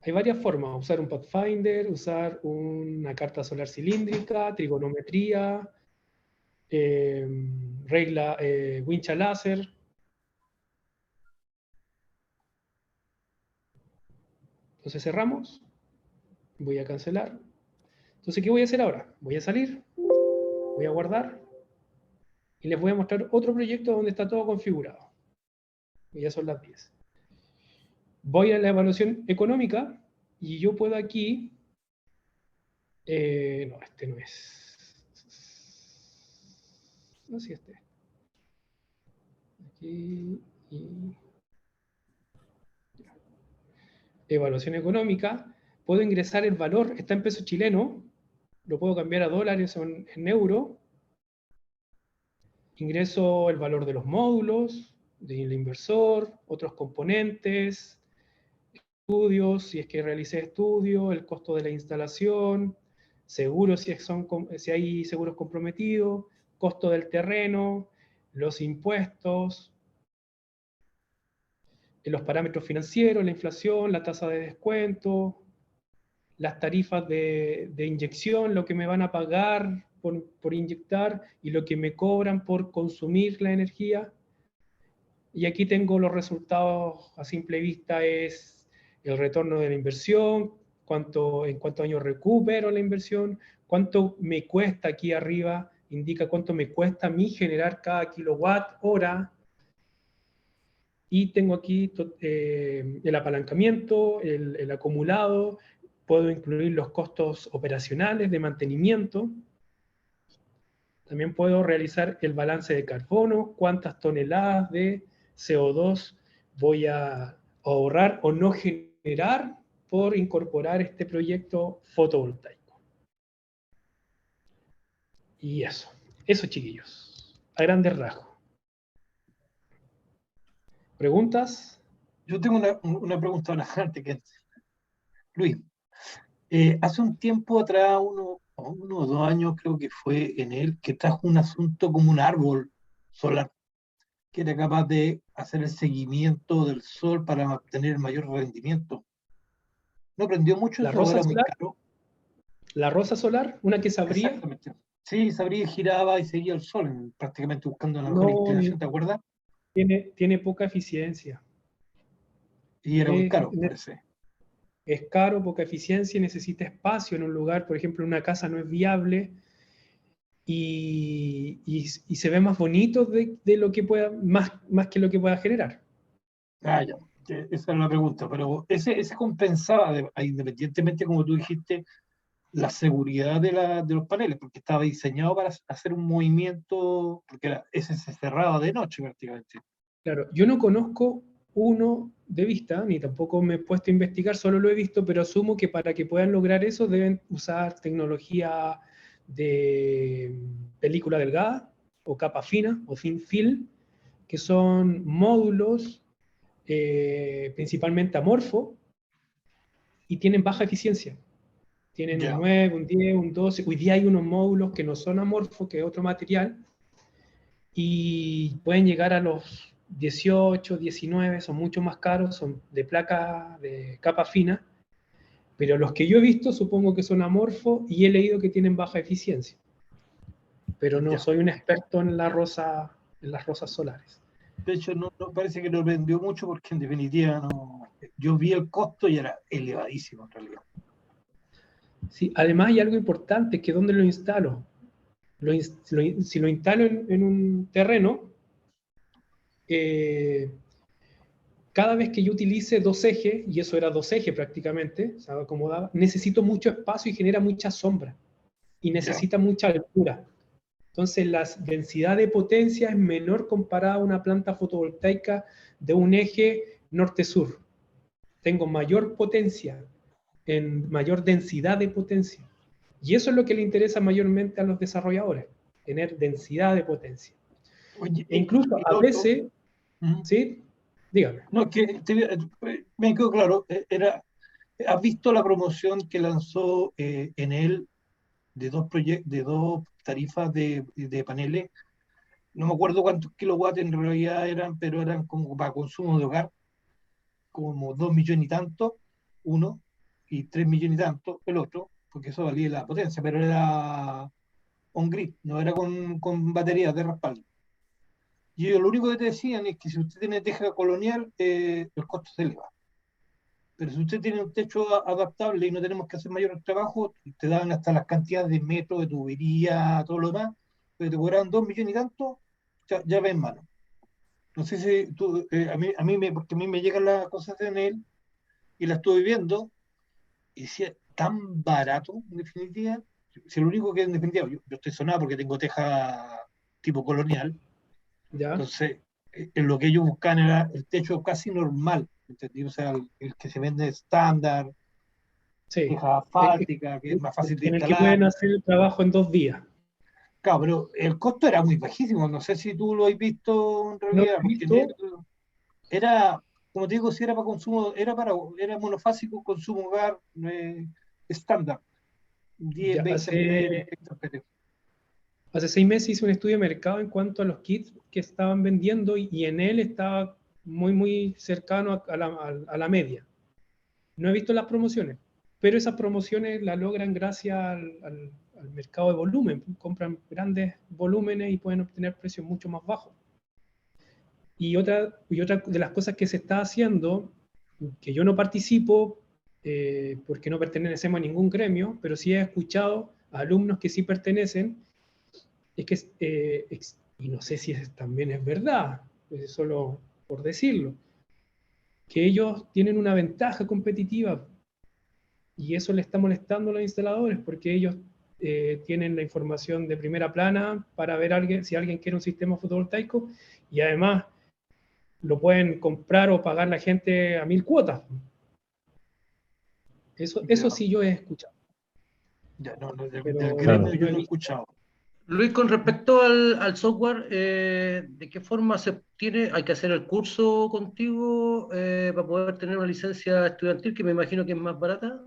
Hay varias formas: usar un Pathfinder, usar una carta solar cilíndrica, trigonometría, regla wincha láser. Entonces cerramos, voy a cancelar. Entonces, ¿qué voy a hacer ahora? Voy a salir, voy a guardar y les voy a mostrar otro proyecto donde está todo configurado. Y ya son las 10. Voy a la evaluación económica y yo puedo aquí... no, este no es. No, sí, este. Aquí y... Evaluación económica. Puedo ingresar el valor, está en peso chileno, lo puedo cambiar a dólares o en euro. Ingreso el valor de los módulos, del inversor, otros componentes, estudios, si es que realicé estudio, el costo de la instalación, seguros si hay seguros comprometidos, costo del terreno, los impuestos, los parámetros financieros, la inflación, la tasa de descuento, las tarifas de inyección, lo que me van a pagar por inyectar y lo que me cobran por consumir la energía. Y aquí tengo los resultados a simple vista: es el retorno de la inversión, en cuántos años recupero la inversión, cuánto me cuesta. Aquí arriba indica cuánto me cuesta a mí generar cada kilowatt hora. Y tengo aquí el apalancamiento, el acumulado. Puedo incluir los costos operacionales de mantenimiento. También puedo realizar el balance de carbono, cuántas toneladas de CO2 voy a ahorrar o no generar por incorporar este proyecto fotovoltaico. Y eso, chiquillos, a grandes rasgos. ¿Preguntas? Yo tengo una pregunta antes que Luis. Hace un tiempo atrás, uno o 2 años, creo que fue en él, que trajo un asunto como un árbol solar, que era capaz de hacer el seguimiento del sol para obtener mayor rendimiento. ¿No aprendió mucho La eso o rosa era muy solar, caro? la rosa solar, una que se abría. Exactamente. Sí, se abría y giraba y seguía el sol, prácticamente buscando la mejor No, inclinación, ¿te acuerdas? tiene poca eficiencia. Y era muy Es, caro, parece. es caro, poca eficiencia, necesita espacio en un lugar. Por ejemplo, una casa no es viable y se ve más bonito de lo que pueda, más que lo que pueda generar. Ah, ya. Esa es la pregunta, pero ese compensaba, independientemente, como tú dijiste, la seguridad de los paneles, porque estaba diseñado para hacer un movimiento, porque ese se cerraba de noche prácticamente. Claro, yo no conozco uno de vista, ni tampoco me he puesto a investigar, solo lo he visto, pero asumo que para que puedan lograr eso deben usar tecnología de película delgada o capa fina o thin film, que son módulos principalmente amorfo y tienen baja eficiencia. Tienen un Ya. 9, un 10, un 12. Hoy día hay unos módulos que no son amorfos, que es otro material, y pueden llegar a los 18, 19, son mucho más caros, son de placa de capa fina, Pero los que yo he visto supongo que son amorfos y he leído que tienen baja eficiencia. Pero no Ya. soy un experto en las rosas solares. De hecho, no parece que nos vendió mucho porque en definitiva no. Yo vi el costo y era elevadísimo en realidad. Sí, además hay algo importante, que ¿dónde lo instalo? Si lo instalo en un terreno, cada vez que yo utilice dos ejes, y eso era dos ejes prácticamente, se acomodaba, necesito mucho espacio y genera mucha sombra. Y necesita mucha altura. Entonces la densidad de potencia es menor comparada a una planta fotovoltaica de un eje norte-sur. Tengo mayor potencia, en mayor densidad de potencia. Y eso es lo que le interesa mayormente a los desarrolladores, tener densidad de potencia. Oye, E incluso a veces, ¿sí? Dígame. No, que me quedó claro, ¿has visto la promoción que lanzó Enel de dos tarifas de paneles? No me acuerdo cuántos kilowatts en realidad eran, pero eran como para consumo de hogar, como 2 millones y tanto, uno, y 3 millones y tanto, el otro, porque eso valía la potencia, pero era on-grid, no era con baterías de respaldo. Y ellos lo único que te decían es que si usted tiene teja colonial, el costo se eleva. Pero si usted tiene un techo adaptable y no tenemos que hacer mayor trabajo, te dan hasta las cantidades de metros, de tubería, todo lo demás, pero te cobraban 2 millones y tanto, ya ves en mano. No sé si tú, porque a mí me llegan las cosas en él y las estuve viendo y decía, tan barato, en definitiva. Si lo único que en definitiva, yo estoy sonado porque tengo teja tipo colonial, ¿Ya? entonces en lo que ellos buscan era el techo casi normal, ¿entendí? O sea, el que se vende estándar, Sí. teja asfáltica, que es más fácil de En el que instalar. pueden hacer el trabajo en 2 días. Claro, pero el costo era muy bajísimo. No sé si tú lo has visto en realidad, porque era, como te digo, si era para consumo, era monofásico, consumo hogar estándar. 10, Ya 20 amperes, 30 amperes. hace 6 meses hice un estudio de mercado en cuanto a los kits que estaban vendiendo y en él estaba muy cercano a la media. No he visto las promociones, pero esas promociones las logran gracias al mercado de volumen. Compran grandes volúmenes y pueden obtener precios mucho más bajos. Y otra de las cosas que se está haciendo, que yo no participo porque no pertenecemos a ningún gremio, pero sí he escuchado a alumnos que sí pertenecen, es que, y no sé si también es verdad, es solo por decirlo, que ellos tienen una ventaja competitiva y eso le está molestando a los instaladores porque ellos tienen la información de primera plana para ver si alguien quiere un sistema fotovoltaico y además lo pueden comprar o pagar la gente a 1000 cuotas. Eso sí yo he escuchado. Ya, no, del Pero gremio yo no he no he visto. escuchado. Luis, con respecto al software, ¿de qué forma se obtiene? ¿Hay que hacer el curso contigo para poder tener una licencia estudiantil, que me imagino que es más barata?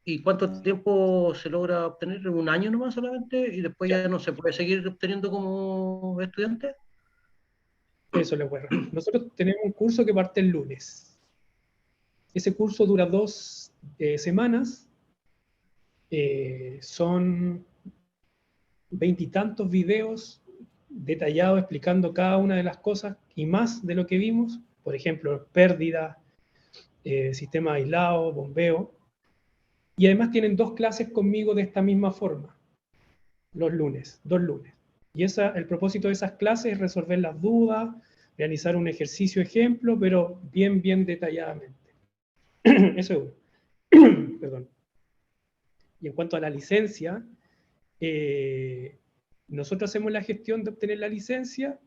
¿Y cuánto tiempo se logra obtener? ¿En un año nomás solamente? ¿Y después ya no se puede seguir obteniendo como estudiante? Eso les voy a responder. Nosotros tenemos un curso que parte el lunes. Ese curso dura 2 semanas. Son 20 y tantos videos detallados explicando cada una de las cosas y más de lo que vimos. Por ejemplo, pérdida, sistema aislado, bombeo. Y además tienen 2 clases conmigo de esta misma forma, los lunes, 2 lunes. Y el propósito de esas clases es resolver las dudas, realizar un ejercicio ejemplo, pero bien detalladamente. Eso es uno. Perdón. Y en cuanto a la licencia, nosotros hacemos la gestión de obtener la licencia.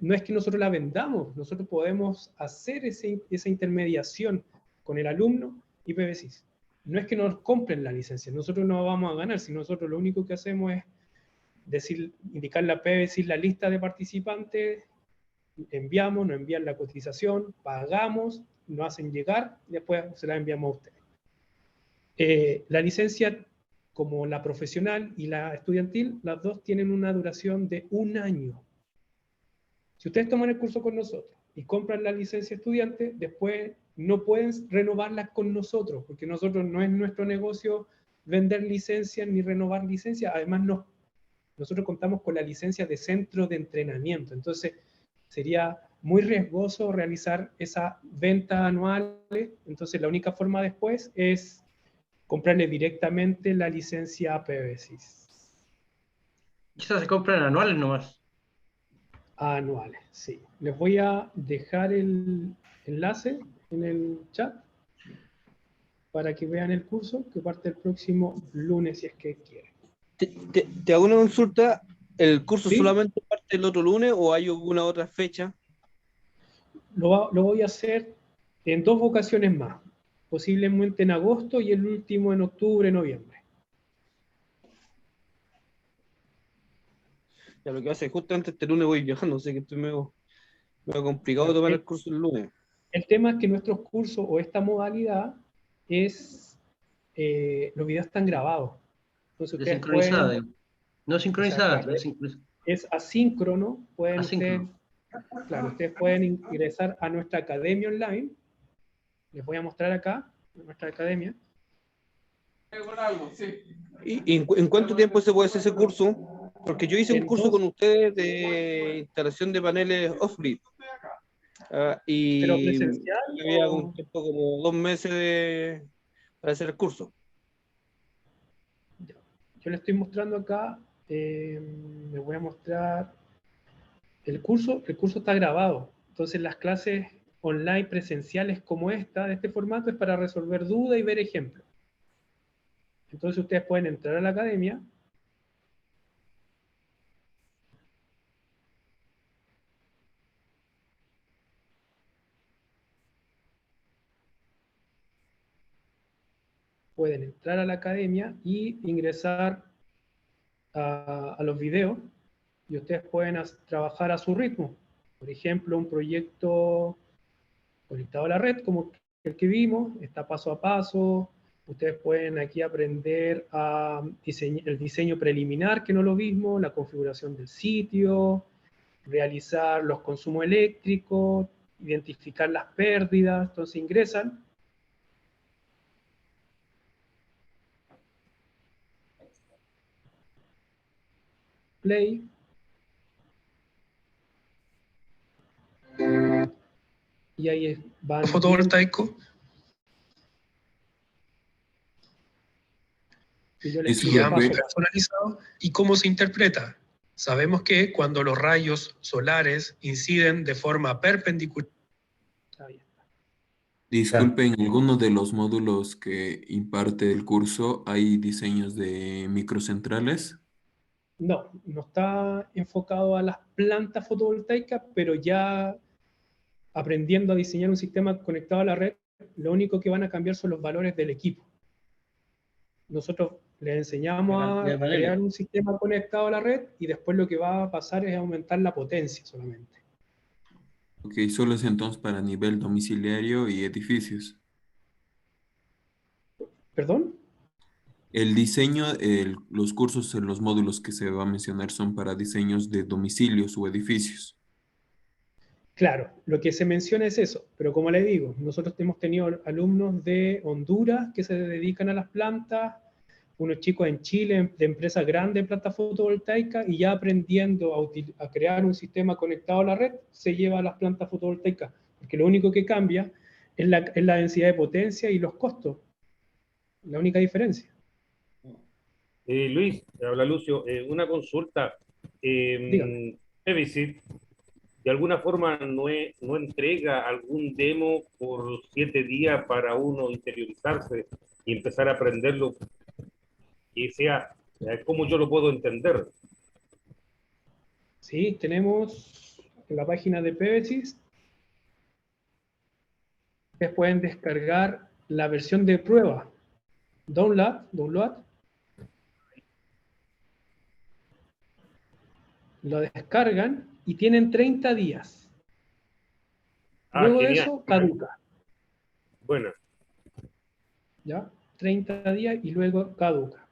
No es que nosotros la vendamos, nosotros podemos hacer esa intermediación con el alumno y PBSIS. No es que nos compren la licencia, nosotros no vamos a ganar, sino nosotros lo único que hacemos es indicar la PBSIS, la lista de participantes, enviamos, nos envían la cotización, pagamos, nos hacen llegar y después se la enviamos a ustedes. La licencia, como la profesional y la estudiantil, las dos tienen una duración de 1 año. Si ustedes toman el curso con nosotros y compran la licencia estudiante, después no pueden renovarlas con nosotros, porque nosotros no es nuestro negocio vender licencias ni renovar licencias. Además, nosotros contamos con la licencia de centro de entrenamiento. Entonces, sería muy riesgoso realizar esas ventas anuales. Entonces, la única forma después es comprarle directamente la licencia a PBSIS. Estas se compran anuales nomás. Anuales, sí. Les voy a dejar el enlace en el chat para que vean el curso que parte el próximo lunes, si es que quieren. Te hago una consulta. ¿El curso ¿Sí? solamente parte el otro lunes o hay alguna otra fecha? Lo voy a hacer en 2 ocasiones más, posiblemente en agosto y el último en octubre, noviembre. Ya lo que hace, justamente este lunes voy viajando, así que estoy medio complicado tomar el curso el lunes. El tema es que nuestros cursos o esta modalidad es, los videos están grabados. Entonces ustedes Desincronizada, pueden, no sincronizada, exacto, es asíncrono, pueden asíncrono. ustedes pueden ingresar a nuestra academia online. Les voy a mostrar acá, nuestra academia. ¿Y en cuánto tiempo se puede hacer ese curso? Porque yo hice un En curso 2, con ustedes de instalación de paneles off-grid. ¿pero Y presencial había o...? un tiempo como 2 meses para hacer el curso. Yo le estoy mostrando acá, les voy a mostrar el curso está grabado. Entonces las clases online presenciales como esta, de este formato, es para resolver dudas y ver ejemplos. Entonces ustedes pueden entrar a la academia. Pueden entrar a la academia y ingresar a los videos y ustedes pueden trabajar a su ritmo. Por ejemplo, un proyecto conectado a la red, como el que vimos, está paso a paso. Ustedes pueden aquí aprender el diseño preliminar, que no lo vimos, la configuración del sitio, realizar los consumos eléctricos, identificar las pérdidas. Entonces ingresan. Play. Y ahí van. Fotovoltaico. Y ambos personalizados. ¿Y cómo se interpreta? Sabemos que cuando los rayos solares inciden de forma perpendicular. Disculpen, en alguno de los módulos que imparte el curso hay diseños de microcentrales. No, no está enfocado a las plantas fotovoltaicas, pero ya aprendiendo a diseñar un sistema conectado a la red, lo único que van a cambiar son los valores del equipo. Nosotros les enseñamos a crear un sistema conectado a la red y después lo que va a pasar es aumentar la potencia solamente. Ok, solo es entonces para nivel domiciliario y edificios. ¿Perdón? El diseño, los cursos en los módulos que se va a mencionar son para diseños de domicilios o edificios. Claro, lo que se menciona es eso, pero como les digo, nosotros hemos tenido alumnos de Honduras que se dedican a las plantas, unos chicos en Chile de empresas grandes de plantas fotovoltaicas, y ya aprendiendo a crear un sistema conectado a la red, se lleva a las plantas fotovoltaicas, porque lo único que cambia es la densidad de potencia y los costos, la única diferencia. Luis, habla Lucio, una consulta. PBSIS, ¿de alguna forma no entrega algún demo por 7 días para uno interiorizarse y empezar a aprenderlo? Que sea, ¿cómo yo lo puedo entender? Sí, tenemos en la página de PBSIS, ustedes pueden descargar la versión de prueba, download, lo descargan y tienen 30 días. Luego de eso, caduca. Bueno. ¿Ya? 30 días y luego caduca.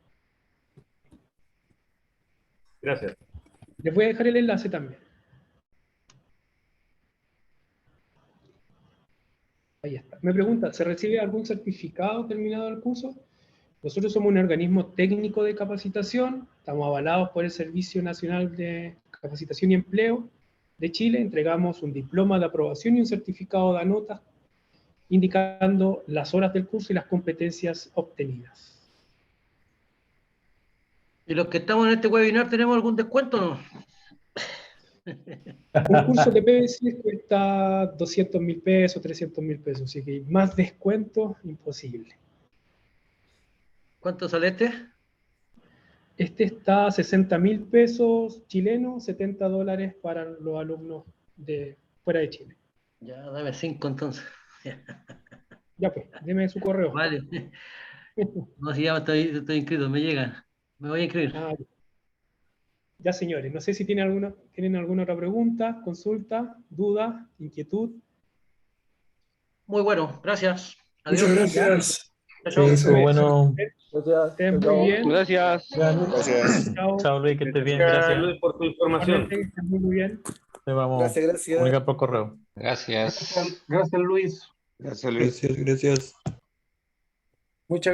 Gracias. Les voy a dejar el enlace también. Ahí está. Me pregunta, ¿se recibe algún certificado terminado el curso? Nosotros somos un organismo técnico de capacitación, estamos avalados por el Servicio Nacional de Capacitación y Empleo de Chile, entregamos un diploma de aprobación y un certificado de notas indicando las horas del curso y las competencias obtenidas. ¿Y los que estamos en este webinar tenemos algún descuento o no? Un curso de PBC cuesta 200.000 pesos, 300.000 pesos, así que más descuento imposible. ¿Cuánto sale este? Este está a 60.000 pesos chilenos, $70 para los alumnos de fuera de Chile. Ya, dame 5 entonces. Ya pues, deme su correo. Vale. No, si ya estoy inscrito, me llega. Me voy a inscribir. Ya, señores, no sé si tienen alguna otra pregunta, consulta, duda, inquietud. Muy bueno, gracias. Adiós. Muchas gracias. Chao. Sí, estuvo bueno. Estén muy bien. Gracias. Gracias. Chao. Chao, Luis, que estés bien. Gracias, Gracias. Luis, por tu información. Igualmente, estén muy bien. Te vamos Gracias. a comunicar por correo. Gracias, Luis. Gracias, Luis. Gracias. Muchas gracias.